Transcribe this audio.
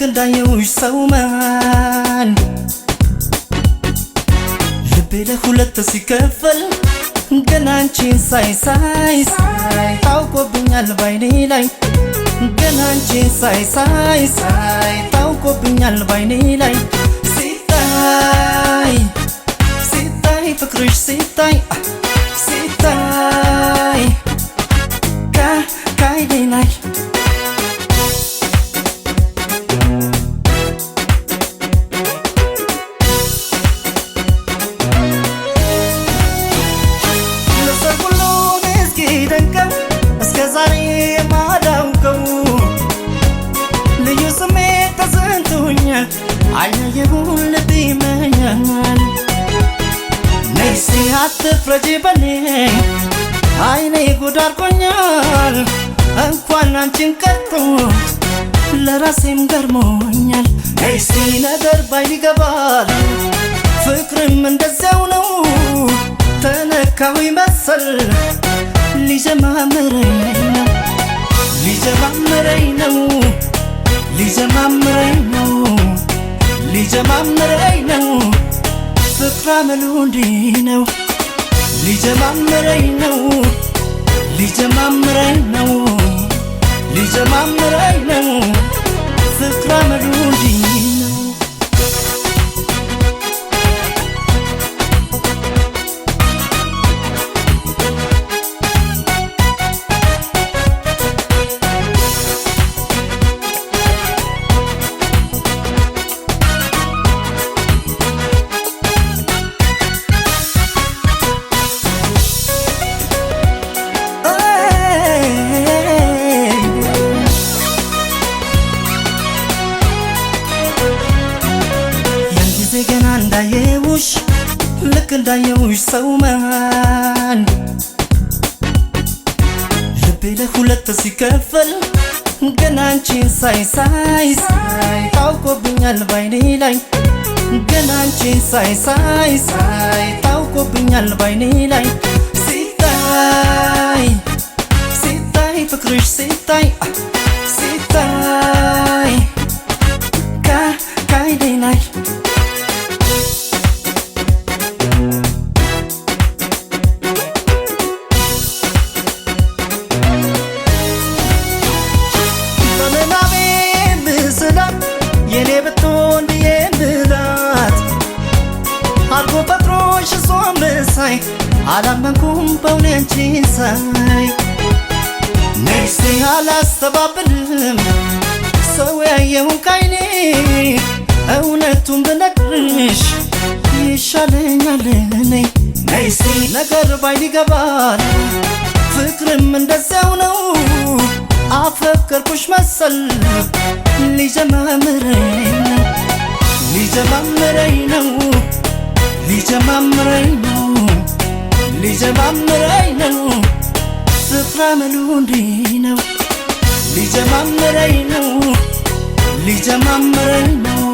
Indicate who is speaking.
Speaker 1: ልክ እንዳየውሽ ሰው ማን ልቤ ለሁለት ሲከፈል ገና አንቺን ሳይ ታውቆብኛል ባይኔ ላይ ገና አንቺን ሳይ ታውቆብኛል ባይኔ ላይ ሲታይ ፍቅርሽ ሲታይ ከአይኔ ላይ አይናየሁን ልብ ይመኛል ነይሲ አትፍረጂ በኔ አይኔ ጉድ አድርጎኛል እንኳን አንቺን ቀርቶ ለራሴም ገርሞኛል ነይሲ ነገር ባይን ይገባል ፍቅርም እንደዚያው ነው ተነካሁ መሰል ሊጀማምረኝ ነው ፍቅር አመሉ እንዲህ ነው ሊጀማምረኝ ነው ፍቅር አመሉ እንዲህ ነው ገና እንዳየውሽ ልክ እንዳየውሽ ሰው ማን ልቤ ለሁለት ሲከፈል ገና አንቺን ሳይ ታውቆብኛል ባይኔ ላይ ገና አንቺን ሳይ ታውቆብኛል ባይኔ ላይ ሲታይ ፍቅርሽ ሲታይ ከአይኔ ላይ የኔ ብትሆን ብዬ ምላት አርጎ ፈጥሮሽ እሷን መሳይ አላመንኩም በእውነት አንቺን ሳይ ነይሲ አላስተባብልም ሰው ያየውን ካይኔ እውነቱን ብነግርሽ ይሻለኛል እኔ ነይሲ ነገር ባይን ይገባል ፍቅርም እንደዚያው ነው አፈቀርኩሽ መሰል ሊጀማምረኝ ነው ፍቅር አመሉ እንዲህ ነው ሊጀማምረኝ ነው